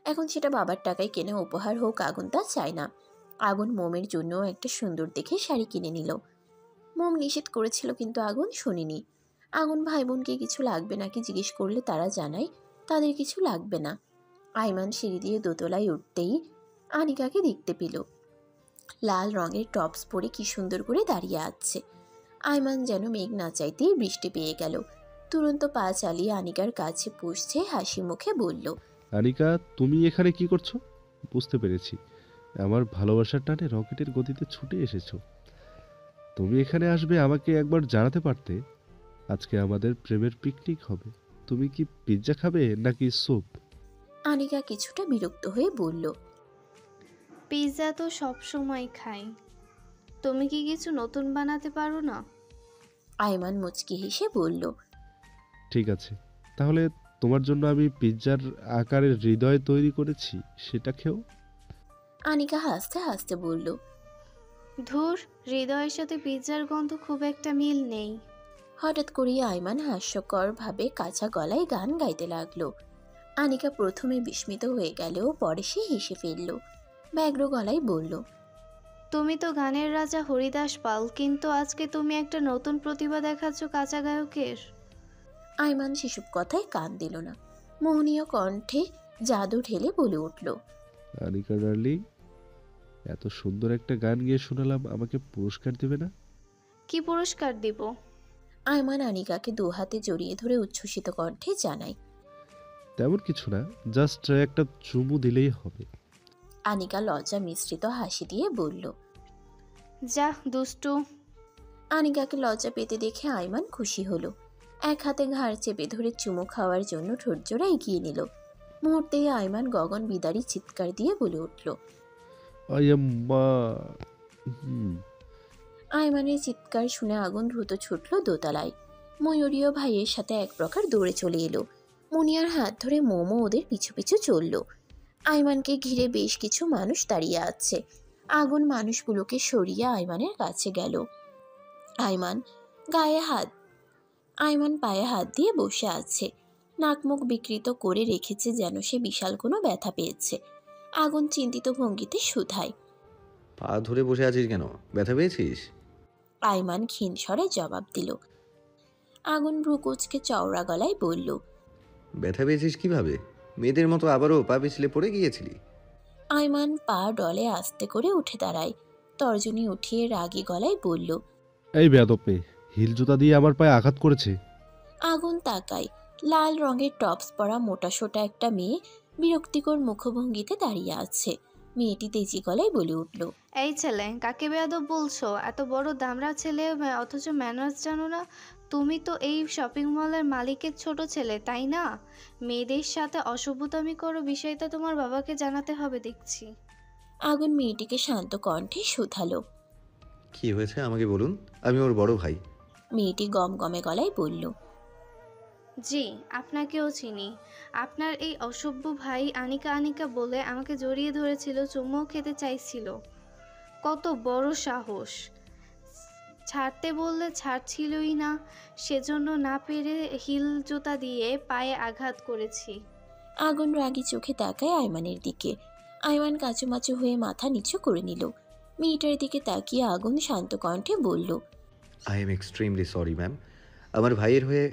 এখন সেটা বাবার টাকায় কেনা উপহার হোক, আগুন তা চায় না। আগুন মোমের জন্য একটা সুন্দর দেখে শাড়ি কিনে নিল। মোম নিষেধ করেছিল কিন্তু আগুন শোনেনি। আগুন ভাই বোনকে কিছু লাগবে নাকি জিজ্ঞেস করলে তারা জানায় তাদের কিছু লাগবে না। আইমান সিঁড়ি দিয়ে দোতলায় উঠতেই আনিকাকে দেখতে পেল। লাল রঙের টপস পরে কি সুন্দর করে দাঁড়িয়ে আছে। আইমান যেন মেঘ না চাইতেই বৃষ্টি পেয়ে গেল। তুরন্ত পা চালিয়ে আনিকার কাছে পুষছে, হাসি মুখে বলল, আনিকা, তুমি এখানে কি করছো? বুঝতে পেরেছি, আমার ভালোবাসার টানে রকেটের গতিতে ছুটে এসেছো। তুমি এখানে আসবে আমাকে একবার জানাতে পারতে। আজকে আমাদের প্রেমের পিকনিক হবে। তুমি কি পিৎজা খাবে নাকি স্যুপ? আনিকা কিছুটা বিরক্ত হয়ে বলল, পিৎজা তো সব সময় খাই। তুমি কি কিছু নতুন বানাতে পারো না? আইমান মুচকি হেসে বলল, ঠিক আছে, তাহলে তোমার জন্য আমি পিৎজার আকারের হৃদয় তৈরি করেছি, সেটা খেও। আনিকা হাসতে হাসতে বলল, ধুর, হৃদয়ের সাথে পিৎজার গন্ধ খুব একটা মিল নেই। হঠাৎ করেই আইমান হাস্যকর ভাবে কাঁচা গলায় গান গাইতে লাগলো। আনিকা প্রথমে বিস্মিত হয়ে গেলেও পরে সে হেসে ফেলল। ব্যগ্র গলায় বলল, তুমি তো গানের রাজা হরিদাস পাল, কিন্তু আজকে তুমি একটা নতুন প্রতিভা দেখাচ্ছ কাঁচা গায়কের। আইমান সেসব কথায় কান দিল না। মোহনীয় কণ্ঠে জাদু ঢেলে বলে উঠল, আনিকা ডার্লিং, এত সুন্দর একটা গান গিয়ে শোনালাম, আমাকে পুরস্কার দেবে না? কি পুরস্কার দিব? আইমান আনিকাকে দু হাতে জড়িয়ে ধরে উচ্ছ্বসিত কণ্ঠে জানায়। তেমন কিছু না, জাস্ট একটা চুমু দিলেই হবে। আনিকা লজ্জা মিশ্রিত হাসি দিয়ে বলল। যা দুষ্টু। আনিকাকে লজ্জা পেতে দেখে আইমান খুশি হলো। এক হাতে ঘাড় চেপে ধরে চুমু খাওয়ার জন্য ঠোঁটজোড়া এগিয়ে নিল। মুহূর্তেই আইমান গগন বিদারী চিৎকার দিয়ে বলে উঠল। আম্মা। হুম। আইমানের চিৎকার শুনে আগুন দ্রুত ছুটল দোতলায়। ময়ূরীয় ভাইয়ের সাথে এক প্রকার দৌড়ে চলে এলো। মুনিয়ার হাত ধরে মোমো ওদের পিছু পিছু চলল। আইমানকে ঘিরে বেশ কিছু মানুষ দাঁড়িয়ে আছে। আগুন মানুষগুলোকে সরিয়ে আইমানের কাছে গেল। আইমান গায়ে হাত আইমান পায়ে হাত দিয়ে বসে আছে। নাক মুখ বিকৃত করে রেখেছে যেন সে বিশাল কোনো ব্যথা পেয়েছে। আগুন চিন্তিত ভঙ্গিতে শুধায়। পা ধরে বসে আছিস কেন? ব্যথা পেয়েছিস? আইমান ক্ষীণ স্বরে জবাব দিল। আগুন ভ্রুকুচকে চওড়া গলায় বলল, ব্যথা পেয়েছিস কিভাবে? মেয়েদের মতো আবারও পা পিছলে পড়ে গিয়েছিলি? আইমান পা ডলে আস্তে করে উঠে দাঁড়ায়। তর্জনী উঠিয়ে রাগী গলায় বলল। এই বেয়াদব মেয়ে, হিল জুতা দিয়ে আমার পায়ে আঘাত করেছে। আগুন তাকায়। লাল রঙের টপস পরা মোটাসোটা একটা মেয়ে বিরক্তিকর মুখভঙ্গিতে দাঁড়িয়ে আছে। মেয়েটি তেজি গলায় বলে উঠল, এই ছেলে, কাকে বেয়াদব বলছো? এত বড় দামড়া ছেলে অথচ ম্যানার্স জানো না? তুমি তো এই শপিং মলের মালিকের ছোট ছেলে, তাই না? মেয়েদের সাথে অসভ্যতামি করো, বিষয়টা তোমার বাবাকে জানাতে হবে দেখছি। আগুন মেয়েটিকে শান্ত কণ্ঠে শুধালো। কি হয়েছে আমাকে বলুন, আমি ওর বড় ভাই। মেয়েটি গমগমে গলায় বলল, জি, আপনাকেও চিনি। আপনার এই অসভ্য ভাই আনিকা আনিকা বলে আমাকে জড়িয়ে ধরেছিল, চুমুও খেতে চাইছিল। কত বড় সাহস! ছাড়তে বললে ছাড়ছিলই না, সেজন্য না পেরে হিল জুতা দিয়ে পায়ে আঘাত করেছি। আগুন রাগী চোখে তাকায় আইমানের দিকে। আইমান কাচুমাচু হয়ে মাথা নিচু করে নিল। মেয়েটার দিকে তাকিয়ে আগুন শান্ত কণ্ঠে বলল, I am extremely sorry ma'am. আমার ভাইয়ের হয়ে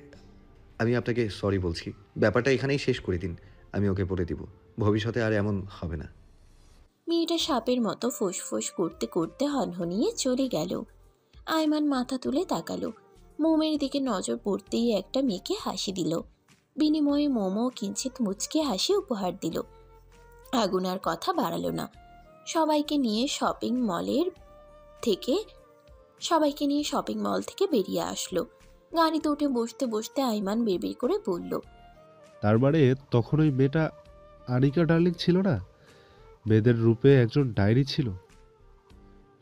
আমি আপনাকে সরি বলছি। ব্যাপারটা এখানেই শেষ করে দিন, আমি ওকে বলে দিব ভবিষ্যতে আর এমন হবে না। মেয়েটা সাপের মতো ফোঁস করতে করতে হনহনিয়ে চলে গেল। আইমান মাথা তুলে তাকালো। মোমের দিকে নজর পড়তেই একটা মেয়েকে হাসি দিল। বিনিময়ে মোমো কিঞ্চিত মুচকে হাসি উপহার দিল। আগুন আর কথা বাড়ালো না। সবাইকে নিয়ে থেকে শপিং মল থেকে বেরিয়ে আসলো। গাড়িতে উঠে বসতে বসতে আইমান বের করে বলল, তার মানে তখন ওই মেয়েটা আনিকা ডার্লিং ছিল না, মেয়েদের রূপে একজন ডায়েরি ছিল।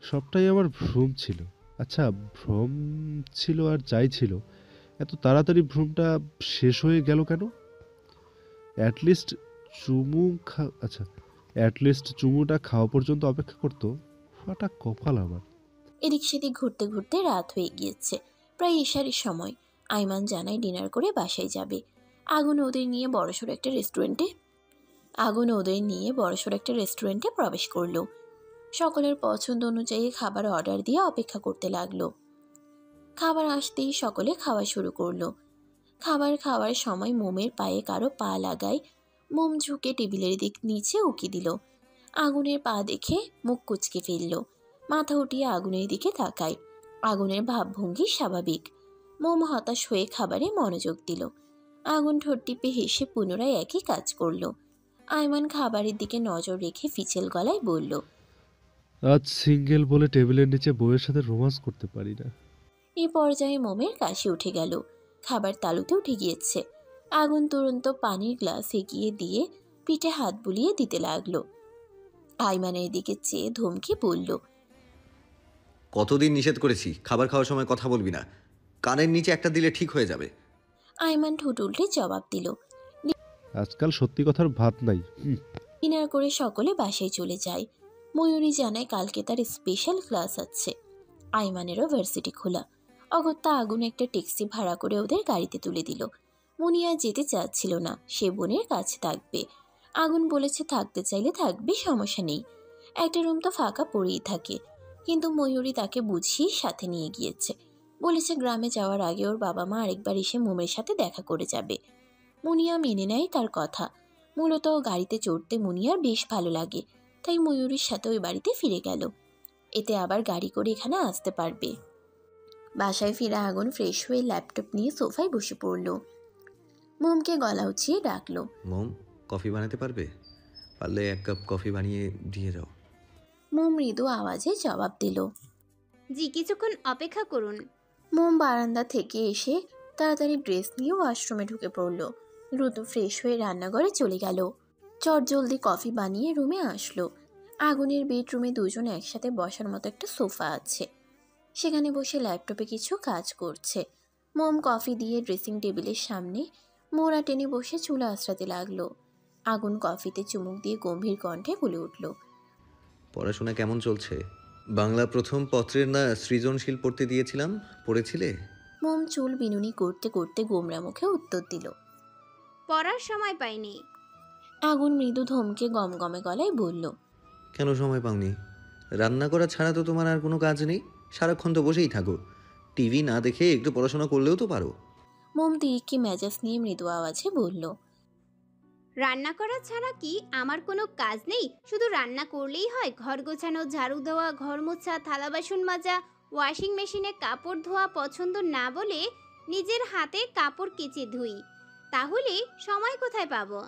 সবটাই আমার ভ্রম ছিল। আচ্ছা, ভ্রম ছিল আর যাই ছিল, এত তাড়াতাড়ি ভ্রমটা শেষ হয়ে গেল কেন? অ্যাটলিস্ট অ্যাটলিস্ট চুমুটা খাওয়া পর্যন্ত অপেক্ষা করতো। ফাটা কপাল আমার। এদিক সেদিক ঘুরতে ঘুরতে রাত হয়ে গিয়েছে। প্রায় ইশারের সময়। আইমান জানায় ডিনার করে বাসায় যাবে। আগুন ওদের নিয়ে বড়সড় একটা রেস্টুরেন্টে আগুন ওদের নিয়ে বড়সড় একটা রেস্টুরেন্টে প্রবেশ করলো। সকলের পছন্দ অনুযায়ী খাবার অর্ডার দিয়ে অপেক্ষা করতে লাগলো। খাবার আসতেই সকলে খাওয়া শুরু করলো। খাবার খাওয়ার সময় মোমের পায়ে কারো পা লাগায়। মোম ঝুঁকে টেবিলের দিক নিচে উকি দিল। আগুনের পা দেখে মুখ কুঁচকে ফেলল। মাথা উঠিয়ে আগুনের দিকে তাকায়। আগুনের ভাবভঙ্গি স্বাভাবিক। মোম হতাশ হয়ে খাবারে মনোযোগ দিল। আগুন ঠোঁট টিপে হেসে পুনরায় একই কাজ করল। আয়মান খাবারের দিকে নজর রেখে ফিচেল গলায় বলল, আজ সিঙ্গেল বলে টেবিলের নিচে বউয়ের সাথে রোমান্স করতে পারি না। এই পর্যায়ে মোমের কাশি উঠে গেল। খাবার তালুতে উঠে গিয়েছে। আগুন তুরন্ত পানির গ্লাস এগিয়ে দিয়ে পিঠে হাত বুলিয়ে দিতে লাগলো। আয়মানের দিকে চেয়ে ধমকে বলল, কতদিন নিষেধ করেছি খাবার খাওয়ার সময় কথা বলবি না, কানের নিচে একটা দিলে ঠিক হয়ে যাবে। আয়মান ঠোঁট উল্টে জবাব দিল। আজকাল সত্যি কথার ভাত নাই। ডিনার করে সকলে বাসায় চলে যায়। ময়ূরী জানায় কালকে তার স্পেশাল ক্লাস আছে। আয়মানেরও ভার্সিটি খোলা। অগত্যা আগুন একটা ট্যাক্সি ভাড়া করে ওদের গাড়িতে তুলে দিল। মুনিয়া যেতে চাচ্ছিল না, সে বোনের কাছে থাকবে। আগুন বলেছে থাকতে চাইলে থাকবে, সমস্যা নেই, একটা রুম তো ফাঁকা পড়েই থাকে। কিন্তু ময়ূরী তাকে বুঝিয়ে সাথে নিয়ে গিয়েছে। বলেছে গ্রামে যাওয়ার আগে ওর বাবা মা আরেকবার এসে মোমের সাথে দেখা করে যাবে। মুনিয়া মেনে নেয় তার কথা। মূলত গাড়িতে চড়তে মুনিয়ার বেশ ভালো লাগে, তাই ময়ূরীর সাথে ওই বাড়িতে ফিরে গেল। এতে আবার গাড়ি করে এখানে আসতে পারবে। বাসায় ফিরে আগুন ফ্রেশ হয়ে ল্যাপটপ নিয়ে সোফায় বসে পড়ল। মোমকে গলা উঁচিয়ে ডাকলো, মোম, কফি বানাতে পারবে? পারলে 1 কাপ কফি বানিয়ে দিয়ে যাও। মোম মৃদু আওয়াজে জবাব দিল। জি, কিছুক্ষণ অপেক্ষা করুন। মোম বারান্দা থেকে এসে তাড়াতাড়ি ড্রেস নিয়ে ওয়াশরুমে ঢুকে পড়ল। দ্রুত ফ্রেশ হয়ে রান্নাঘরে চলে গেল। চটজলদি কফি বানিয়ে রুমে আসলো। আগুনের বেডরুমে দুজন একসাথে বসার মতো একটা সোফা আছে। সেখানে বসে ল্যাপটপে কিছু কাজ করছে। মোম কফি দিয়ে ড্রেসিং টেবিলের সামনে মোড়া টেনে বসে চুল আঁচড়াতে লাগলো। আগুন কফিতে চুমুক দিয়ে গম্ভীর কণ্ঠে বলে উঠল, পড়াশোনা কেমন চলছে? বাংলা প্রথম পত্রের না সৃজনশীল পড়তে দিয়েছিলাম, পড়েছিলে? মোম চুল বিনুনি করতে করতে গোমরা মুখে উত্তর দিল। পড়ার সময় পাইনি। আগুন মৃদু ধমকে গমগমে গলায় বলল, কেন সময় পাওনি? রান্না করা ছাড়া তো তোমার আর কোনো কাজ নেই, সারাক্ষণ তো বসেই থাকো। টিভি না দেখে একটু পড়াশোনা করলেও তো পারো। মোম তিরিকি মেজাজ নিয়ে মৃদু আওয়াজে বলল, রান্না করা ছাড়া কি আমার কোনো কাজ নেই? শুধু রান্না করলেই হয়? ঘর গোছানো, ঝাড়ু দেওয়া, ঘর মোছা, থালা বাসন মাজা, ওয়াশিং মেশিনে কাপড় ধোয়া পছন্দ না বলে নিজের হাতে কাপড় কেচে ধুই। তাহলে সময় কোথায় পাবো?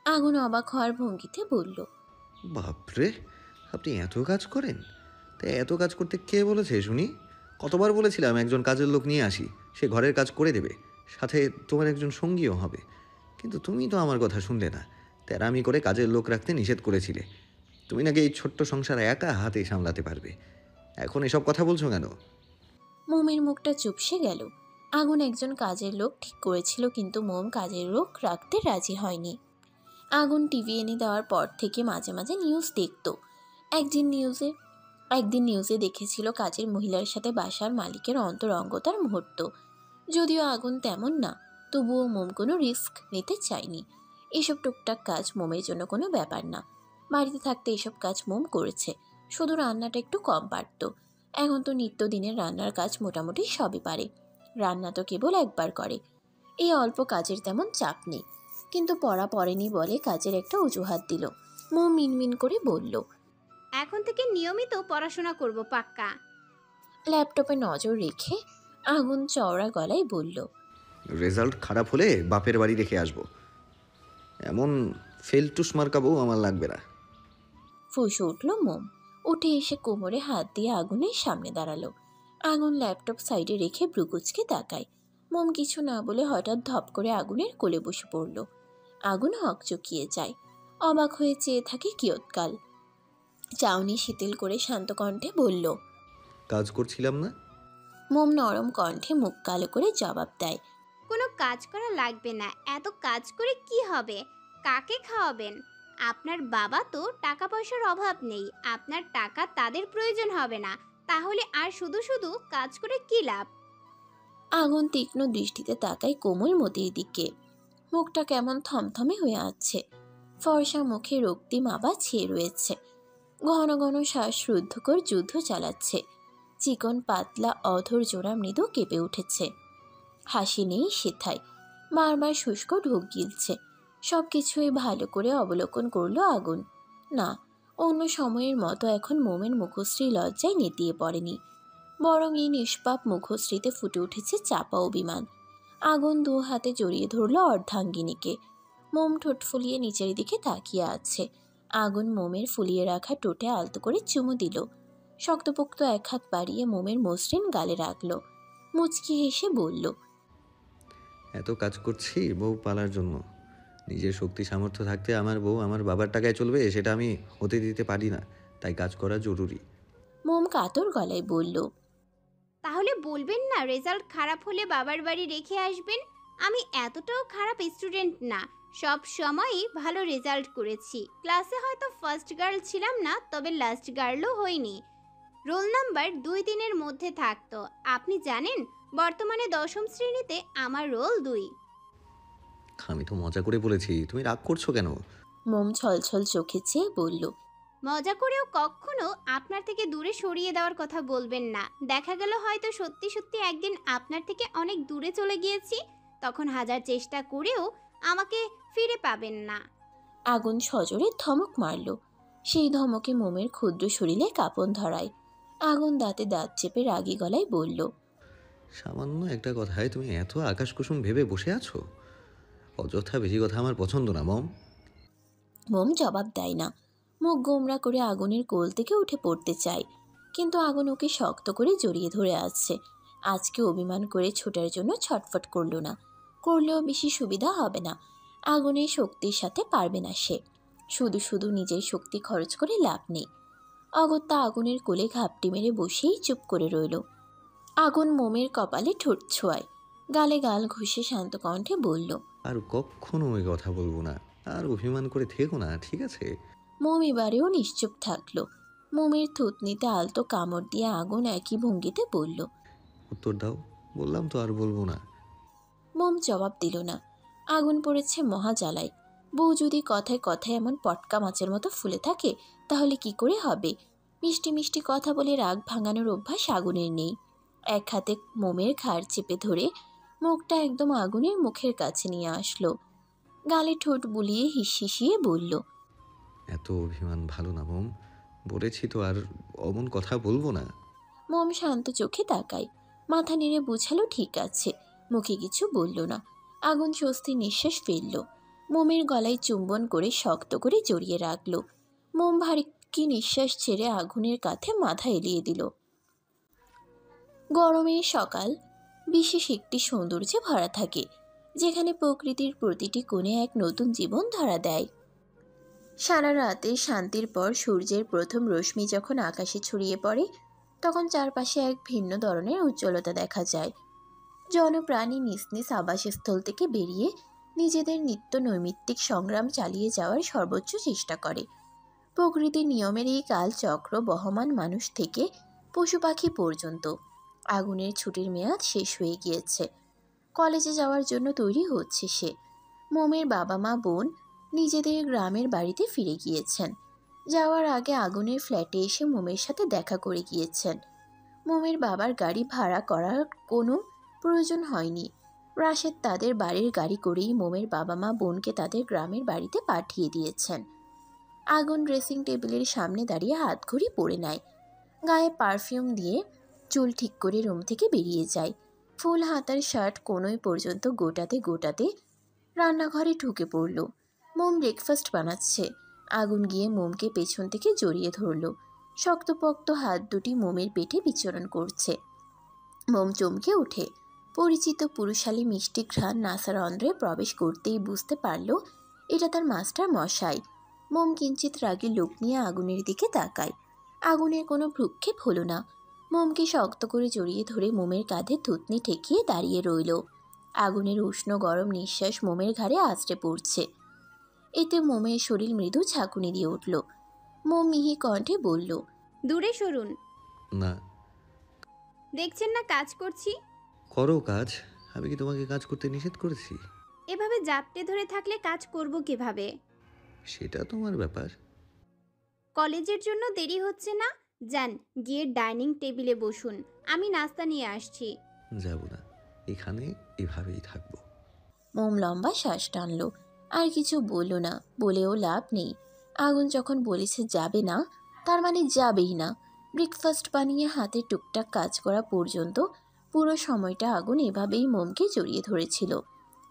আগুন অবাক হওয়ার ভঙ্গিতে বলল, বাপরে, আপনি এত কাজ করেন? তাই এত কাজ করতে কে বলেছে শুনি? কতবার বলেছিলাম একজন কাজের লোক নিয়ে আসি, সে ঘরের কাজ করে দেবে, সাথে তোমার একজন সঙ্গীও হবে। কিন্তু তুমি তো আমার কথা শুনলে না, তেরামি করে কাজের লোক রাখতে নিষেধ করেছিলে। তুমি নাকি এই ছোট্ট সংসার একা হাতে সামলাতে পারবে, এখন এসব কথা বলছো কেন? মোমের মুখটা চুপসে গেল। আগুন একজন কাজের লোক ঠিক করেছিল, কিন্তু মোম কাজের লোক রাখতে রাজি হয়নি। আগুন টিভি এনে দেওয়ার পর থেকে মাঝে মাঝে নিউজ দেখত। একদিন নিউজে দেখেছিল কাজের মহিলার সাথে বাসার মালিকের অন্তরঙ্গতার মুহূর্ত। যদিও আগুন তেমন না, তবুও মোম কোনো রিস্ক নিতে চায়নি। এসব টুকটাক কাজ মোমের জন্য কোনো ব্যাপার না। বাড়িতে থাকতে এসব কাজ মোম করেছে, শুধু রান্নাটা একটু কম পারত। এখন তো নিত্যদিনের রান্নার কাজ মোটামুটি সবই পারে। রান্না তো কেবল একবার করে। এই অল্প কাজের তেমন চাপ নেই। কিন্তু পড়া পড়েনি বলে কাজের একটা অজুহাত দিল। মোম মিনমিন করে বলল, এখন থেকে নিয়মিত পড়াশোনা করব পাক্কা। ল্যাপটপে নজর রেখে আগুন চওড়া গলায় বলল, রেজাল্ট খারাপ হলে বাপের বাড়ি রেখে আসবো, এমন ফেলটুস মার্কাবো আমার লাগবে না। ফুঁসে উঠল মোম। উঠে এসে কোমরে হাত দিয়ে আগুনের সামনে দাঁড়ালো। আগুন ল্যাপটপ সাইডে রেখে ব্রুকুচকে তাকায়। মোম কিছু না বলে হঠাৎ ধপ করে আগুনের কোলে বসে পড়ল। আগুন হকচকিয়ে যায়। অবাক হয়ে চেয়ে থাকে কিয়ৎকাল। চাউনি শিথিল করে শান্ত কণ্ঠে বলল, কাজ করছিলাম না? মোম নরম কণ্ঠে মুখ কালো করে জবাব দেয়, কোনো কাজ করা লাগবে না। এত কাজ করে কি হবে? কাকে খাওয়াবেন? আপনার বাবা তো টাকা পয়সার অভাব নেই। আপনার টাকা তাদের প্রয়োজন হবে না, তাহলে আর শুধু শুধু কাজ করে কি লাভ? আগুন তীক্ষ্ণ দৃষ্টিতে তাকায় কোমল মতির দিকে। মুখটা কেমন থমথমে হয়ে আছে। ফর্সা মুখে রক্তিম আবার ছেয়ে রয়েছে। ঘন ঘন শ্বাসরুদ্ধকর যুদ্ধ চালাচ্ছে। চিকন পাতলা অধর জোড়া মৃদু কেঁপে উঠেছে। হাসি নেই সেথায়, বারবার শুষ্ক ঢোক গিলছে। সব কিছুই ভালো করে অবলোকন করলো আগুন। না, অন্য সময়ের মতো এখন মোমের মুখশ্রী লজ্জায় নেতিয়ে পড়েনি, বরং এই নিষ্পাপ মুখশ্রীতে ফুটে উঠেছে চাপা অভিমান। আগুন দু হাতে জড়িয়ে ধরল অর্ধাঙ্গিনীকে। মোম ঠোঁট ফুলিয়ে নিচের দিকে তাকিয়ে আছে। আগুন মোমের ফুলিয়ে রাখা ঠোঁটে আলতো করে চুমু দিল। শক্তপোক্ত এক হাত বাড়িয়ে মোমের মসৃণ গালে রাখল। মুচকি হেসে বলল, এত কাজ করছি বউ পালার জন্য। নিজের শক্তি সামর্থ্য থাকতে আমার বউ আমার বাবার টাকায় চলবে সেটা আমি হতে দিতে পারি না, তাই কাজ করা জরুরি। মোম কাতর গলায় বলল, তাহলে বলবেন না রেজাল্ট খারাপ হলে বাবার বাড়ি রেখে আসবেন? আমি এতটাও খারাপ স্টুডেন্ট না, সব সময়ই ভালো রেজাল্ট করেছি। ক্লাসে হয়তো ফার্স্ট গার্ল ছিলাম না, তবে লাস্ট গার্লও হইনি। রোল নাম্বার 2-3-এর মধ্যে থাকতো। আপনি জানেন বর্তমানে 10ম শ্রেণীতে আমার রোল 2। আমি তো মজা করে বলেছি, তুমি রাগ করছো কেন? মোম ছলছল চোখে চেয়ে বলল, মজা করেও কখনো আপনার থেকে দূরে সরিয়ে দেওয়ার কথা বলবেন না। দেখা গেল হয়তো সত্যি সত্যি একদিন আপনার থেকে অনেক দূরে চলে গিয়েছি, তখন হাজার চেষ্টা করেও আমাকে ফিরে পাবেন না। আগুন সজোরে ধমক মারল। সেই ধমকে মোমের ক্ষুদ্র শরীরে কাঁপন ধরায়। আগুন দাঁতে দাঁত চেপে রাগী গলায় বলল, সামান্য একটা কথায় তুমি এত আকাশ কুসুম ভেবে বসে আছো? অযথা বেশি কথা আমার পছন্দ না মম। মোম জবাব দেয় না। মুখ গোমরা করে আগুনের কোল থেকে উঠে পড়তে চায়, কিন্তু আগুন ওকে শক্ত করে জড়িয়ে ধরে আছে। আজকে অভিমান করে ছোটার জন্য ছটফট করল না, করলেও বেশি সুবিধা হবে না। আগুনের শক্তির সাথে পারবে না সে। শুধু শুধু নিজের শক্তি খরচ করে লাভ নেই। অগত্যা আগুনের কোলে ঘাপটি মেরে বসেই চুপ করে রইল। আগুন মোমের কপালে ঠোঁট ছোঁয়ায়, গালে গাল ঘষে শান্ত কণ্ঠে বলল, আর কখনো ওই কথা বলবো না। আর অভিমান করে থেকো না, ঠিক আছে? মোম এবারেও নিশ্চুপ থাকল। মোমের থুতনিতে আলতো কামড় দিয়ে আগুন একই ভঙ্গিতে বলল, উত্তর দাও। বললাম তো আর বলবো না। মোম জবাব দিল না। আগুন পড়েছে মহা জ্বালায়। বউ যদি কথায় কথায় এমন পটকা মাছের মতো ফুলে থাকে, তাহলে কি করে হবে? মিষ্টি মিষ্টি কথা বলে রাগ ভাঙানোর অভ্যাস আগুনের নেই। এক হাতে মোমের ঘাড় চেপে ধরে মুখটা একদম আগুনের মুখের কাছে নিয়ে আসলো। গালে ঠোঁট বুলিয়ে হিসিয়ে বলল, এত অভিমান ভালো না মম, বলেছি তো আর অমন কথা বলবো না। মোম শান্ত চোখে তাকায়, মাথা নেড়ে বুঝালো ঠিক আছে, মুখে কিছু বলল না। আগুন স্বস্তির নিঃশ্বাস ফেলল। মোমের গলায় চুম্বন করে শক্ত করে জড়িয়ে রাখল। মোম ভারী কি নিঃশ্বাস ছেড়ে আগুনের কাঁধে মাথা এলিয়ে দিল। গরমের সকাল বিশেষ একটি সৌন্দর্যে ভরা থাকে, যেখানে প্রকৃতির প্রতিটি কোণে এক নতুন জীবন ধরা দেয়। সারা রাতে শান্তির পর সূর্যের প্রথম রশ্মি যখন আকাশে ছড়িয়ে পড়ে, তখন চারপাশে এক ভিন্ন ধরনের উজ্জ্বলতা দেখা যায়। জনপ্রাণী নিজ নিজ আবাসস্থল থেকে বেরিয়ে নিজেদের নিত্য নৈমিত্তিক সংগ্রাম চালিয়ে যাওয়ার সর্বোচ্চ চেষ্টা করে। প্রকৃতির নিয়মের এই কালচক্র বহমান মানুষ থেকে পশু পাখি পর্যন্ত। আগুনের ছুটির মেয়াদ শেষ হয়ে গিয়েছে। কলেজে যাওয়ার জন্য তৈরি হচ্ছে সে। মোমের বাবা মা বোন নিজেদের গ্রামের বাড়িতে ফিরে গিয়েছেন। যাওয়ার আগে আগুনের ফ্ল্যাটে এসে মোমের সাথে দেখা করে গিয়েছেন। মোমের বাবার গাড়ি ভাড়া করার কোনো প্রয়োজন হয়নি। রাশেদ তাদের বাড়ির গাড়ি করেই মোমের বাবা মা বোনকে তাদের গ্রামের বাড়িতে পাঠিয়ে দিয়েছেন। আগুন ড্রেসিং টেবিলের সামনে দাঁড়িয়ে হাতঘড়ি পরে নেয়। গায়ে পারফিউম দিয়ে চুল ঠিক করে রুম থেকে বেরিয়ে যায়। ফুল হাতার শার্ট কোনোই পর্যন্ত গোটাতে গোটাতে রান্নাঘরে ঢুকে পড়ল। মোম ব্রেকফাস্ট বানাচ্ছে। আগুন গিয়ে মোমকে পেছন থেকে জড়িয়ে ধরল। শক্তপোক্ত হাত দুটি মোমের পেটে বিচরণ করছে। মোম চমকে ওঠে। পরিচিত পুরুষালী মিষ্টি ঘ্রাণ নাসার অন্ধ্রে প্রবেশ করতেই বুঝতে পারল এটা তার মাস্টার মশাই। মোম কিঞ্চিত রাগী লোক নিয়ে আগুনের দিকে তাকায়। আগুনের কোনো ভ্রুক্ষেপ হলো না। মোমকে শক্ত করে জড়িয়ে ধরে মোমের কাঁধে থুতনি ঠেকিয়ে দাঁড়িয়ে রইল। আগুনের উষ্ণ গরম নিঃশ্বাস মোমের ঘাড়ে আছড়ে পড়ছে। এতে মোমের শরীর মৃদু ঝাঁকুনি দিয়ে উঠল। মোম মিহি কণ্ঠে বলল, দূরে সরুন। না। দেখছেন না কাজ করছি? করো কাজ। আমি কি তোমাকে কাজ করতে নিষেধ করেছি? এভাবে জাপটে ধরে থাকলে কাজ করব কিভাবে? সেটা তোমার ব্যাপার। কলেজের জন্য দেরি হচ্ছে না? যান, গিয়ে ডাইনিং টেবিলে বসুন, আমি নাস্তা নিয়ে আসছি। যাব না, এখানে এভাবেই থাকবো। মোম লম্বা শ্বাস টানলো। আর কিছু বলল না, বলেও লাভ নেই। আগুন যখন বলেছে যাবে না, তার মানে যাবেই না। ব্রেকফাস্ট বানিয়ে হাতে টুকটাক কাজ করা পর্যন্ত পুরো সময়টা আগুন এভাবেই মোমকে জড়িয়ে ধরেছিল।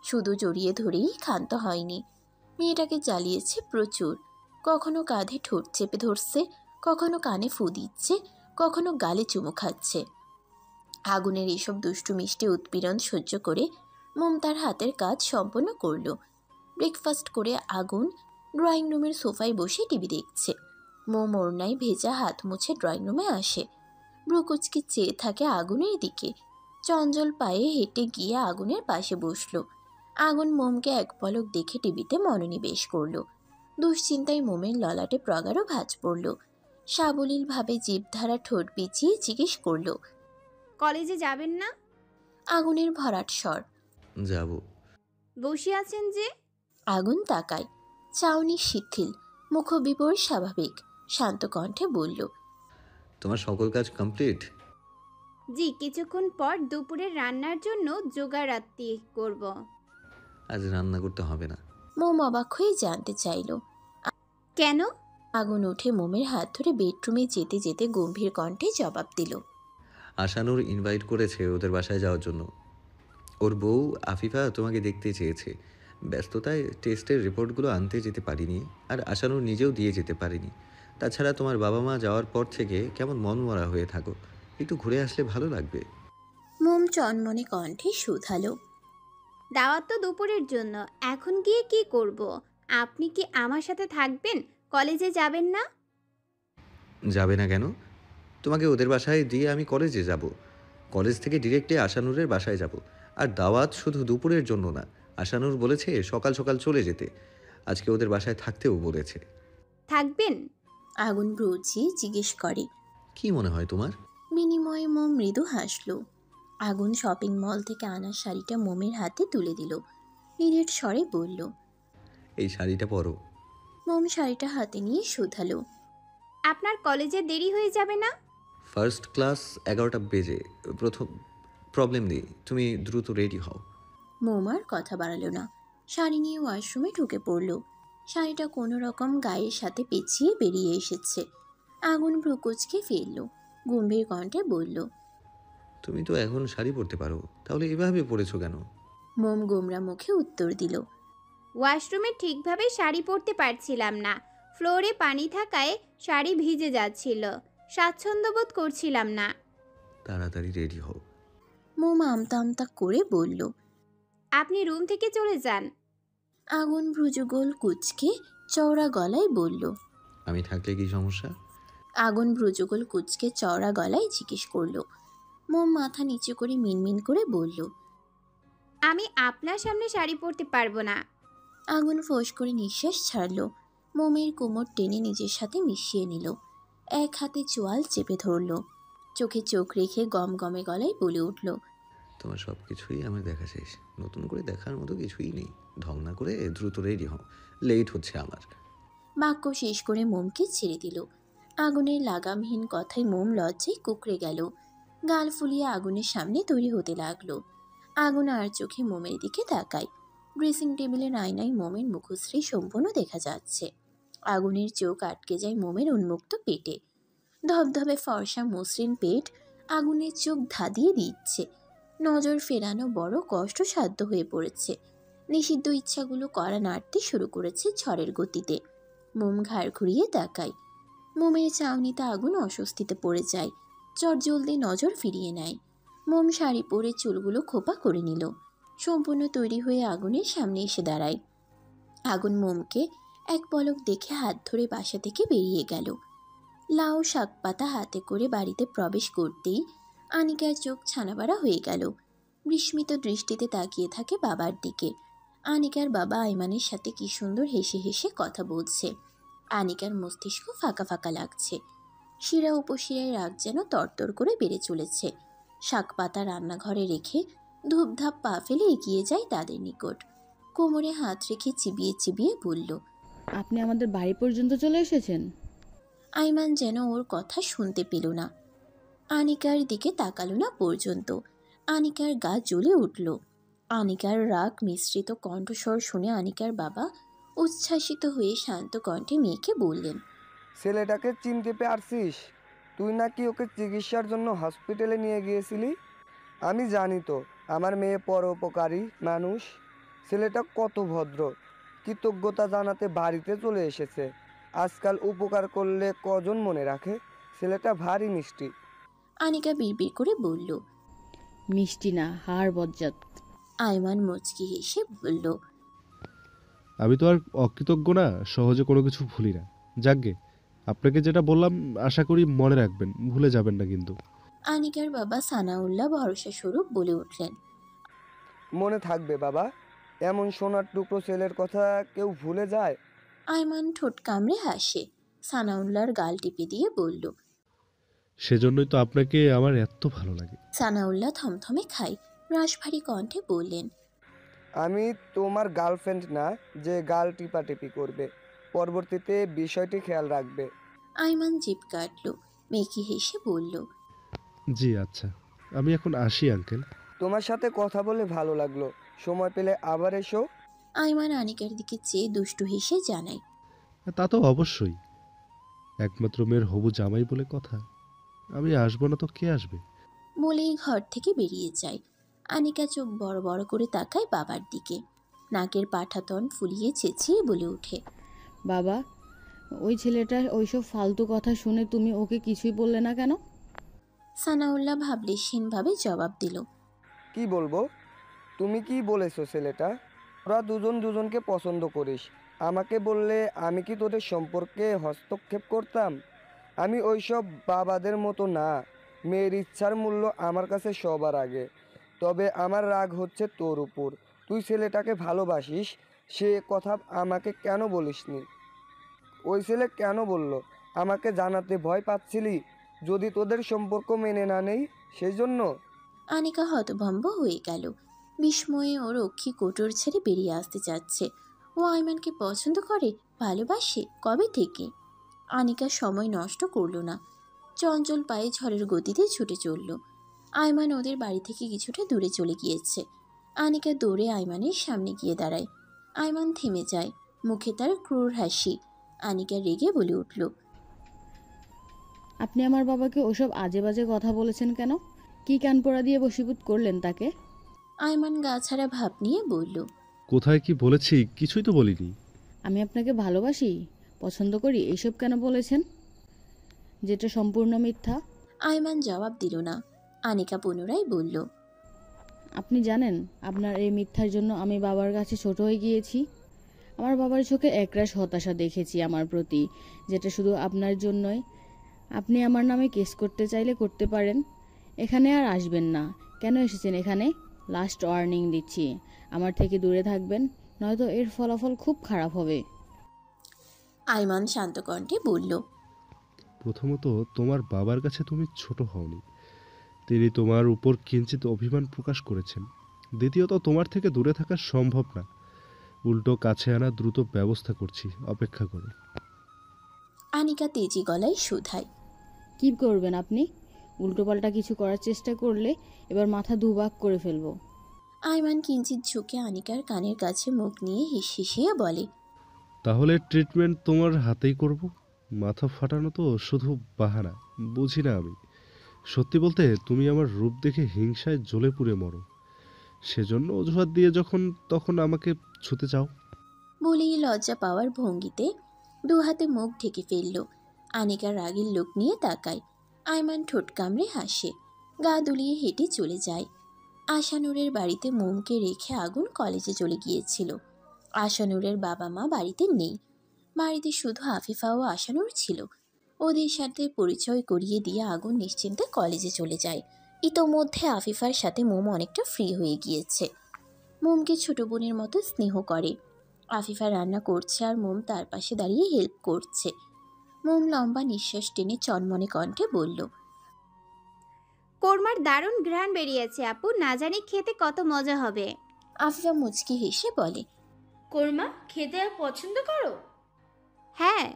শুধু জড়িয়ে ধরেই ক্ষান্ত হয়নি, মেয়েটাকে জ্বালিয়েছে প্রচুর। কখনো কাঁধে ঠোঁট চেপে ধরছে, কখনো কানে ফু দিচ্ছে, কখনো গালে চুমু খাচ্ছে। আগুনের এসব দুষ্টু মিষ্টি উৎপীড়ন সহ্য করে মোম তার হাতের কাজ সম্পন্ন করল। ব্রেকফাস্ট করে আগুন ড্রয়িং রুমের সোফায় বসে টিভি দেখছে। মোম ওড়নায় ভেজা হাত মুছে ড্রয়িং রুমে আসে। ব্রুকুচকে চেয়ে থাকে আগুনের দিকে। চঞ্চল পায়ে হেঁটে গিয়ে আগুনের পাশে বসলো। আগুন মোমকে এক পলক দেখে টিভিতে মনোনিবেশ করল। দুশ্চিন্তায় মোমের ললাটে প্রগাঢ় ভাঁজ পড়ল। সাবলীলভাবে জিভধারা ঠোঁট বিছিয়ে জিজ্ঞেস করল, কলেজে যাবেন না? আগুনের ভরাট স্বর। যাব। বসে আছেন যে? আগুন তাকায়। চাউনি শিথিল, মুখবিবর স্বাভাবিক, শান্ত কণ্ঠে বলল, তোমার সকল কাজ কমপ্লিট? জি, কিছুক্ষণ পর দুপুরের রান্নার জন্য জোগাড়াতি করব। আজ রান্না করতে হবে না। মোম অবাক হয়ে জানতে চাইল। কেন? আগুন উঠে মোমের হাত ধরে বেডরুমে যেতে যেতে গম্ভীর কণ্ঠে জবাব দিল, আশানুর ইনভাইট করেছে ওদের বাসায় যাওয়ার জন্য। ওর বউ আফিফা তোমাকে দেখতে চেয়েছে। ব্যস্ততায় টেস্টের রিপোর্টগুলো আনতে যেতে পারিনি, আর আশানুর নিজেও দিয়ে যেতে পারিনি। তাছাড়া তোমার বাবা মা যাওয়ার পর থেকে কেমন মনমরা হয়ে থাকো, একটু ঘুরে আসলে ভালো লাগবে। মোম চনমনে কণ্ঠে শুধালো, দাওয়াত তো দুপুরের জন্য, এখন গিয়ে কি করব? আপনি কি আমার সাথে থাকবেন? কলেজে যাবেন না? যাবে না কেন? তোমাকে ওদের বাসায় দিয়ে আমি কলেজে যাব। কলেজ থেকে ডিরেক্টলি আশানুরের বাসায় যাব। আর দাওয়াত শুধু দুপুরের জন্য না, আশানুর বলেছে সকাল সকাল চলে যেতে। আজকে ওদের বাসায় থাকতেও বলেছে। থাকবেন? আগুন ব্রুচিয়ে জিজ্ঞেস করে। কি মনে হয় তোমার? বিনিময়ে মোম মৃদু হাসল। আগুন শপিং মল থেকে আনা শাড়িটা মোমের হাতে তুলে দিল। নিরেট স্বরে বলল, এই শাড়িটা পরো। মোম শাড়িটা হাতে নিয়ে শুধালো, আপনার কলেজে দেরি হয়ে যাবে না? ফার্স্ট ক্লাস 11টা বেজে। প্রথম প্রবলেম নেই, তুমি দ্রুত রেডি হও। মোম আর কথা বাড়ালো না। শাড়ি নিয়ে ওয়াশরুমে ঢুকে পড়ল। শাড়িটা কোনো রকম গায়ের সাথে পেঁচিয়ে বেরিয়ে এসেছে। আগুন ভ্রুকুচকে ফেলল। গম্ভীর কণ্ঠে বলল, তুমি তো এখন শাড়ি পরতে পারো, তাহলে এভাবে পরেছো কেন? মোম গোমরা মুখে উত্তর দিল, ওয়াশরুমে ঠিকভাবে শাড়ি পরতে পারছিলাম না। ফ্লোরে পানি থাকায় শাড়ি ভিজে যাচ্ছিল, স্বাচ্ছন্দ্য বোধ করছিলাম না। তাড়াতাড়ি রেডি হও। মোম আমতা আমতা করে বলল। আপনি রুম থেকে চলে যান। আগুন ভ্রুযুগল কুচকে চওড়া গলায় বলল। আমি থাকলে কি সমস্যা? আগুন ভ্রুযুগল কুচকে চওড়া গলায় জিজ্ঞেস করল। মোম মাথা নিচু করে মিনমিন করে বলল, আমি আপনার সামনে শাড়ি পরতে পারবো না। আগুন ফোঁস করে নিঃশ্বাস ছাড়ল। মোমের কোমর টেনে নিজের সাথে মিশিয়ে নিল। এক হাতে চোয়াল চেপে ধরল। চোখে চোখ রেখে গমগমে গলায় বলে উঠল, তোমার সব কিছুই আমার দেখা শেষ, নতুন করে দেখার মতো কিছুই নেই। ঢং না করে দ্রুত রেডি হও, লেট হচ্ছে আমার। বাক্য শেষ করে মোমকে ছেড়ে দিল। আগুনের লাগামহীন কথায় মোম লজ্জায় কুঁকড়ে গেল। গাল ফুলিয়ে আগুনের সামনে তৈরি হতে লাগলো। আগুন আর চোখে মোমের দিকে তাকায়। ড্রেসিং টেবিলের আয়নায় মোমের মুখশ্রী সম্পূর্ণ দেখা যাচ্ছে। আগুনের চোখ আটকে যায় মোমের উন্মুক্ত পেটে। ধবধবে ফর্সা মসৃণ পেট আগুনের চোখ ধাঁধিয়ে দিচ্ছে। নজর ফেরানো বড় কষ্টসাধ্য হয়ে পড়েছে। নিষিদ্ধ ইচ্ছাগুলো কড়া নাড়তে শুরু করেছে ঝড়ের গতিতে। মোম ঘাড় ঘুরিয়ে তাকায়। মোমের চাউনিতে আগুন অস্বস্তিতে পড়ে যায়। চটজলদি নজর ফিরিয়ে নেয়। মোম শাড়ি পরে চুলগুলো খোপা করে নিল। সম্পূর্ণ তৈরি হয়ে আগুনের সামনে এসে দাঁড়ায়। আগুন মোমকে এক পলক দেখে হাত ধরে বাসা থেকে বেরিয়ে গেল। লাউ শাক পাতা হাতে করে বাড়িতে প্রবেশ করতেই আনিকার চোখ ছানাবাড়া হয়ে গেল। বিস্মিত দৃষ্টিতে তাকিয়ে থাকে বাবার দিকে। আনিকার বাবা আইমানের সাথে কি সুন্দর হেসে হেসে কথা বলছে। আনিকার মস্তিষ্ক ফাঁকা ফাঁকা লাগছে। শিরা উপশিরায় রাগ যেন তরতর করে বেড়ে চলেছে। শাক পাতা রান্নাঘরে রেখে ধূপধাপ পা ফেলে এগিয়ে যায় তাদের নিকট। কোমরে হাত রেখে চিবিয়ে চিবিয়ে বলল, আপনি আমাদের বাড়ি পর্যন্ত চলে এসেছেন? আইমান যেন ওর কথা শুনতে পেল না, আনিকার দিকে তাকালো না পর্যন্ত। আনিকার গা জ্বলে উঠল। আনিকার রাগ মিশ্রিত কণ্ঠস্বর শুনে আনিকার বাবা উচ্ছ্বাসিত হয়ে শান্ত কণ্ঠে মেয়েকে বললেন, ছেলেটাকে চিনতে পারছিস? তুই নাকি ওকে চিকিৎসার জন্য হসপিটালে নিয়ে গিয়েছিলি। আমি জানি তো আমার মেয়ে পরোপকারী মানুষ। ছেলেটা কত ভদ্র, কৃতজ্ঞতা জানাতে বাড়িতে চলে এসেছে। আজকাল উপকার করলে কজন মনে রাখে। ছেলেটা ভারী মিষ্টি। আনিকা বিড়বিড় করে বলল। মিষ্টি না, হাড় বজ্জাত। আইমান মুচকি হেসে বলল, আমি তো আর অকৃতজ্ঞ না, সহজে কোনো কিছু ভুলি না। যাকগে, আপনাকে যেটা বললাম আশা করি মনে রাখবেন, ভুলে যাবেন না কিন্তু। আনিকার বাবা সানাউল্লাহ ভরসা স্বরূপ বলে উঠলেন, মনে থাকবে বাবা, এমন সোনার টুকরো ছেলের কথা কেউ ভুলে যায়? আইমান ঠোঁট কামড়ে হাসে। সানাউল্লাহর গাল টিপে দিয়ে বলল। সেজন্যই তো আপনাকে আমার এত ভালো লাগে। সানাউল্লাহ থমথমে খায়, রাশভারী কণ্ঠে বললেন, আমি তোমার গার্লফ্রেন্ড না যে গাল টিপাটিপি করবে। পরবর্তীতে বিষয়টি খেয়াল রাখবে। আইমান জিভ কাটল, মেকি হেসে বলল, জি আচ্ছা, আমি এখন আসি আঙ্কেল। তোমার সাথে কথা বলে ভালো লাগলো। সময় পেলে আবার এসো। আইমান আনিকার দিকে চেয়ে দুষ্টু হেসে জানায়, তা তো অবশ্যই, একমাত্র মেয়ের হবু জামাই বলে কথা। আমি আসবো না তো কে আসবে? বলেই ঘর থেকে বেরিয়ে যায়। আনিকা চোখ বড় বড় করে তাকায় বাবার দিকে। নাকের পাঠাতন ফুলিয়ে চেঁচিয়ে বলে ওঠে, বাবা, ওই ছেলেটার ওইসব ফালতু কথা শুনে তুমি ওকে কিছুই বললে না কেন? সানাউল্লাহ ভাবলেশহীনভাবে জবাব দিল, কি বলবো? তুমি কি বলেছো ছেলেটা? ওরা দুজন দুজনকে পছন্দ করিস। আমাকে বললে আমি কি তোদের সম্পর্কে হস্তক্ষেপ করতাম? আমি ওইসব বাবাদের মতো না। মেয়ের ইচ্ছার মূল্য আমার কাছে সবার আগে। তবে আমার রাগ হচ্ছে তোর উপর। তুই ছেলেটাকে ভালোবাসিস, সে কথা আমাকে কেন বলিসনি? ওই ছেলে কেন বলল? আমাকে জানাতে ভয় পাচ্ছিলি যদি তোদের সম্পর্ক মেনে না নেই সেই জন্য? আনিকা হতভম্ব হয়ে গেল। বিস্ময়ে ওর রক্ষী কোটর ছেড়ে বেরিয়ে আসতে চাচ্ছে। ও আইমানকে পছন্দ করে, ভালোবাসে, কবে থেকে? আনিকা সময় নষ্ট করল না, চঞ্চল পায়ে ঝড়ের গতিতে ছুটে চলল। আইমান ওদের বাড়ি থেকে কিছুটা দূরে চলে গিয়েছে। আনিকা দৌড়ে আইমানের সামনে গিয়ে দাঁড়ায়। আইমান থেমে যায়, মুখে তার ক্রূর হাসি। আনিকা রেগে বলে উঠল, আপনি আমার বাবাকে ওসব আজে বাজে কথা বলেছেন কেন? কি কান পোড়া দিয়ে বশীভূত করলেন তাকে? আইমান গা ছাড়া ভাব নিয়ে বলল, কোথায় কি বলেছি কিছুই তো বলিনি। আমি আপনাকে ভালোবাসি, পছন্দ করি, এসব কেন বলেছেন, যেটা সম্পূর্ণ মিথ্যা। আইমান জবাব দিল না। আনিকা পুনরায় বলল, আপনি জানেন আপনার এই মিথ্যার জন্য আমি বাবার কাছে ছোট হয়ে গিয়েছি। আমার বাবার চোখে একরাশ হতাশা দেখেছি আমার প্রতি, যেটা শুধু আপনার জন্যই। আপনি আমার নামে কেস করতে চাইলে করতে পারেন, এখানে আর আসবেন না। কেন এসেছেন এখানে? লাস্ট ওয়ার্নিং দিচ্ছি, আমার থেকে দূরে থাকবেন, নয়তো এর ফলাফল খুব খারাপ হবে। আইমান শান্ত কণ্ঠে বলল, প্রথমত তোমার বাবার কাছে তুমি ছোট হওনি, তিনি তোমার উপর কিঞ্চিত অভিমান প্রকাশ করেছেন। দ্বিতীয়ত তোমার থেকে দূরে থাকা সম্ভব না, উল্টো কাছে আনা দ্রুত ব্যবস্থা করছি, অপেক্ষা করো। আনিকা তেজি গলায় শুধায়, কি করবেন আপনি? উল্টোপাল্টা কিছু করার চেষ্টা করলে এবার মাথা দুভাগ করে ফেলবো। আইমান কিঞ্চিত ঝুঁকে আনিকার কানের কাছে মুখ নিয়ে হিসহিসিয়ে বলে, তাহলে ট্রিটমেন্ট তোমার হাতেই করব। মাথা ফাটানো তো শুধু বাহানা, বুঝি না আমি। সত্যি বলতে তুমি আমার রূপ দেখে হিংসায় জ্বলে পুড়ে মরো, সেজন্য অজুহাত দিয়ে যখন তখন আমাকে ছুতে চাও। বলেই লজ্জা পাওয়ার ভঙ্গিতে দু হাতে মুখ ঢেকে ফেলল। আনিকা রাগের লোক নিয়ে তাকায়। আইমান ঠোঁট কামড়ে হাসে, গা দুলিয়ে হেঁটে চলে যায়। আশানুরের বাড়িতে মোমকে রেখে আগুন কলেজে চলে গিয়েছিল। আশানুরের বাবা মা বাড়িতে নেই। বাড়িতে শুধু আফিফা ও আশানুর ছিল। ওদের সাথে পরিচয় করিয়ে দিয়ে আগুন নিশ্চিন্তে কলেজে চলে যায়। ইতোমধ্যে আফিফার সাথে মোম অনেকটা ফ্রি হয়ে গিয়েছে। মোমকে ছোট বোনের মতো স্নেহ করে। আফিফা রান্না করছে আর মোম তার পাশে দাঁড়িয়ে হেল্প করছে। মোম লম্বা নিঃশ্বাস টেনে চনমনে কণ্ঠে বলল, কোরমার দারুণ ঘ্রাণ বেরিয়েছে আপু, না জানি খেতে কত মজা হবে। আফিফা মুচকি হেসে বলে, কোরমা খেতে পছন্দ করো? হ্যাঁ।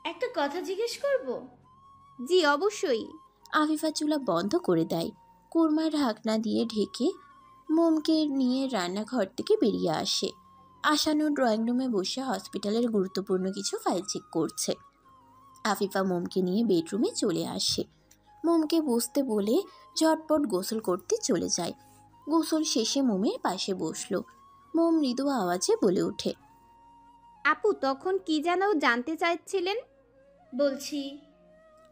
একটা কথা জিজ্ঞেস করব? জি অবশ্যই। আফিফা চুলা বন্ধ করে দেয়, কোরমার ঢাকনা দিয়ে ঢেকে মোমকে নিয়ে রান্নাঘর থেকে বেরিয়ে আসে। আশানু ড্রয়িং রুমে বসে হসপিটালের গুরুত্বপূর্ণ কিছু ফাইল চেক করছে। আফিফা মোমকে নিয়ে বেডরুমে চলে আসে। মোমকে বসতে বলে ঝটপট গোসল করতে চলে যায়। গোসল শেষে মোমের পাশে বসলো। মোম মৃদু আওয়াজে বলে ওঠে, আপু তখন কি যেন জানতে চাইছিলেন? বলছি,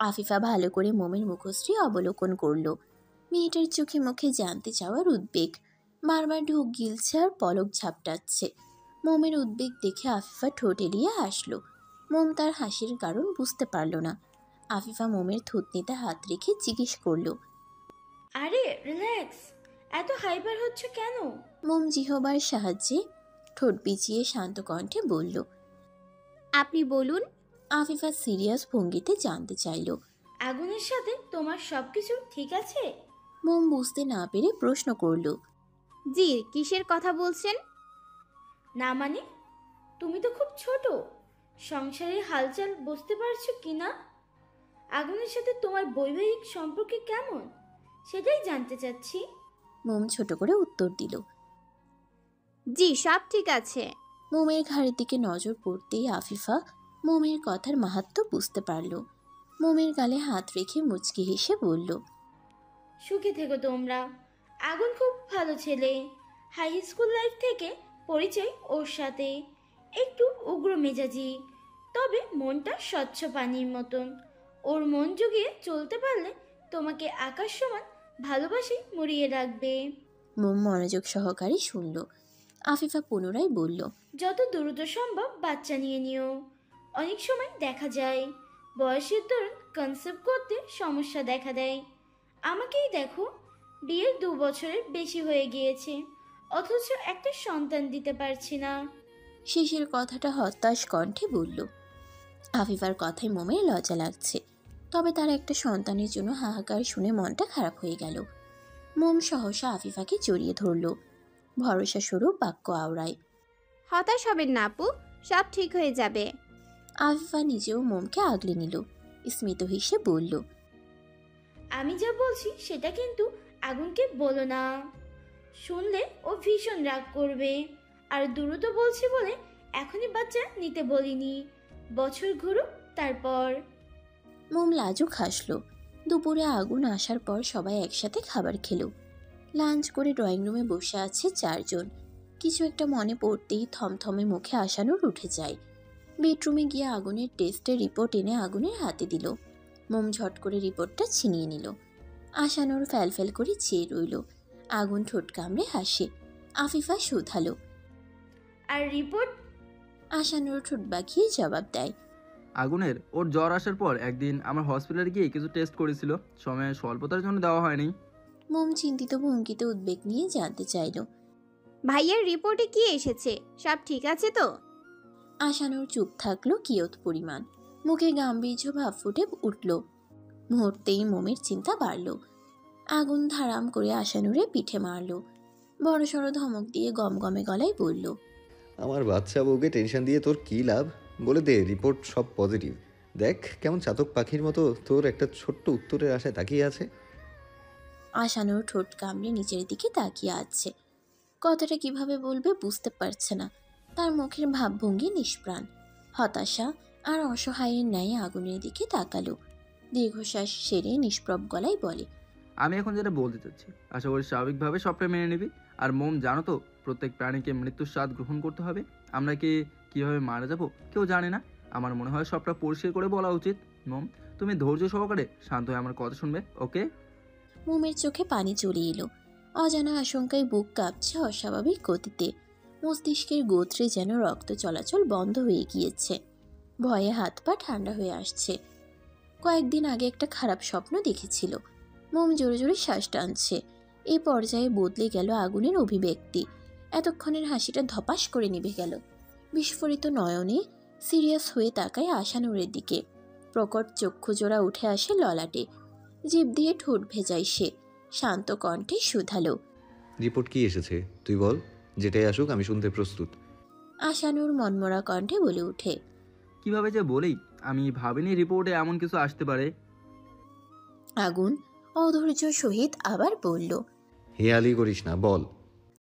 আফিফা ভালো করে মোমের মুখশ্রী অবলোকন করলো। মেয়েটার চোখে মুখে জানতে চাওয়ার উদ্বেগ, বারবার ঢোক গিলছে আর পলক ঝাপটাচ্ছে। মোমের উদ্বেগ দেখে আফিফা ঠোঁট এড়িয়ে হাসলো। মোম তার হাসির কারণ বুঝতে পারল না। আফিফা মোমের থুতনিতে হাত রেখে জিজ্ঞেস করলো, আরে রিল্যাক্স, এত হাইপার হচ্ছ কেন? মোম জিহবার সাহায্যে ঠোঁট বিছিয়ে শান্ত কণ্ঠে বলল। আপনি বলুন। আফিফা সিরিয়াস ভঙ্গিতে জানতে চাইল। আগুনের সাথে তোমার সবকিছু ঠিক আছে? মোম বুঝতে না পেরে প্রশ্ন করল, জি কিসের কথা বলছেন? না মানে, তুমি তো খুব ছোট, সংসারের হালচাল বুঝতে পারছো কি না? আগুনের সাথে তোমার বৈবাহিক সম্পর্ক কেমন সেটাই জানতে চাচ্ছি। মোম ছোট করে উত্তর দিল। জি সব ঠিক আছে। মোমের ঘাড়ের দিকে নজর পড়তেই আফিফা মোমের কথার মাহাত্ম্য বুঝতে পারল। মোমের গালে হাত রেখে মুচকি হেসে বলল, সুখে থেকো তোমরা। আগুন খুব ভালো ছেলে, হাই স্কুল লাইফ থেকে পরিচয় ওর সাথে। একটু উগ্র মেজাজি, তবে মনটা স্বচ্ছ পানির মতন। ওর মন জুগিয়ে চলতে পারলে তোমাকে আকাশ সমান ভালোবাসি মুড়িয়ে রাখবে। মোম মনোযোগ সহকারে শুনল। আফিফা পুনরায় বলল, যত দ্রুত সম্ভব বাচ্চা নিয়ে নিও। অনেক সময় দেখা যায় বয়সের দরুন কনসেপ্ট করতে সমস্যা দেখা দেয়। আমাকেই দেখো, বিয়ের 2 বছরের বেশি হয়ে গিয়েছে, অথচ একটা সন্তান দিতে পারছি না। শেষের কথাটা হতাশ কণ্ঠে বলল। আফিফার কথায় মোমের লজ্জা লাগছে, তবে তার একটা সন্তানের জন্য হাহাকার শুনে মনটা খারাপ হয়ে গেল। মোম সহসা আফিফাকে জড়িয়ে ধরল, ভরসা স্বরূপ বাক্য আওড়ায়। হতাশ হবেন না আপু, সব ঠিক হয়ে যাবে। আফিফা নিজেও মোমকে আগলে নিল, স্মিত হেসে বলল, আমি যা বলছি সেটা কিন্তু আগুনকে বলো না, শুনলে ও ভীষণ রাগ করবে। আর দ্রুত বলছি বলে এখনই বাচ্চা নিতে বলিনি, বছর ঘুরুক তারপর। মোম লাজুক হাসলো। দুপুরে আগুন আসার পর সবাই একসাথে খাবার খেলো। লাঞ্চ করে ড্রয়িং রুমে বসে আছে 4 জন। কিছু একটা মনে পড়তেই থমথমে মুখে আশানুর উঠে যায়। বেডরুমে গিয়ে আগুনের টেস্টের রিপোর্ট এনে আগুনের হাতে দিল। মোম ঝট করে রিপোর্টটা ছিনিয়ে নিল। আশানুর ফ্যালফ্যাল করে চেয়ে রইল। আগুন ঠোঁট কামড়ে হাসে। আফিফা শুধালো। আর রিপোর্ট? আশানুর ঠোঁট বাঁকিয়ে জবাব দেয়, আগুনের ওর জ্বর আসার পর একদিন আমার হসপিটালে গিয়ে কিছু টেস্ট করেছিল, সময় স্বল্পতার জন্য দেওয়া হয়নি। মোম চিন্তিত ভঙ্গিতে উদ্বেগ নিয়ে জানতে চাইল। ভাইয়ের রিপোর্টে কি এসেছে, সব ঠিক আছে তো? আশানুর চুপ থাকলো কিয়ত পরিমাণ, মুখে গাম্ভীর্য ভাব ফুটে উঠল। মুহূর্তেই মোমের চিন্তা বাড়ল। আগুন ধারাম করে আশানুরে পিঠে মারল। বড়সড় ধমক দিয়ে গমগমে গলায় বলল, আমার বাচ্চা বউকে টেনশন দিয়ে তোর কী লাভ? বলে দে রিপোর্ট সব পজিটিভ। দেখ কেমন চাতক পাখির মতো তোর একটা ছোট্ট উত্তরের আশায় তাকিয়ে আছে। আশানুর ঠোঁট কামড়ে নিচের দিকে তাকিয়ে আছে। কথাটা কিভাবে বলবে বুঝতে পারছে না। তার মুখের ভাবভঙ্গি নিষ্প্রাণ, হতাশা আর অসহায়ের ন্যায় আগুনের দিকে তাকালো। দীর্ঘশ্বাস সেরে নিষ্প্রব গলায় বলে, আমি এখন যেটা বলতে চাচ্ছি আশা করি স্বাভাবিকভাবে সবটা মেনে নিবি। আর মোম, জানো তো প্রত্যেক প্রাণীকে মৃত্যুর স্বাদ গ্রহণ করতে হবে। আমরা কি কীভাবে মারা যাব কেউ জানে না। আমার মনে হয় সবটা পরিষ্কার করে বলা উচিত। মোম, তুমি ধৈর্য সহকারে শান্ত হয়ে আমার কথা শুনবে, ওকে? মোমের চোখে পানি চলে এলো। অজানা আশঙ্কায় বুক কাঁপছে অস্বাভাবিক গতিতে। মস্তিষ্কের গোত্রে যেন রক্ত চলাচল বন্ধ হয়ে গিয়েছে। ভয়ে হাত পা ঠান্ডা হয়ে আসছে। কয়েকদিন আগে একটা খারাপ স্বপ্ন দেখেছিল। মোম জোরে জোরে শ্বাস টানছে। এই পর্যায়ে বদলে গেল আগুনের অভিব্যক্তি। এতক্ষণের হাসিটা ধপাস করে নিভে গেল। বিস্ফোরিত নয়নে সিরিয়াস হয়ে তাকায় আশানুরের দিকে। প্রকট চক্ষুজোড়া উঠে আসে ললাটে। জিভ দিয়ে ঠোঁট ভেজায় সে। শান্ত কণ্ঠে শুধালো, রিপোর্ট কি এসেছে তুই বল, যেটাই আসুক আমি শুনতে প্রস্তুত। আশানুর মনমরা কণ্ঠে বলে ওঠে, কিভাবে যে বলি, আমি ভাবিনি রিপোর্টে এমন কিছু আসতে পারে। আগুন অধৈর্য সহিত আবার বলল, হেয়ালি করিস না, বল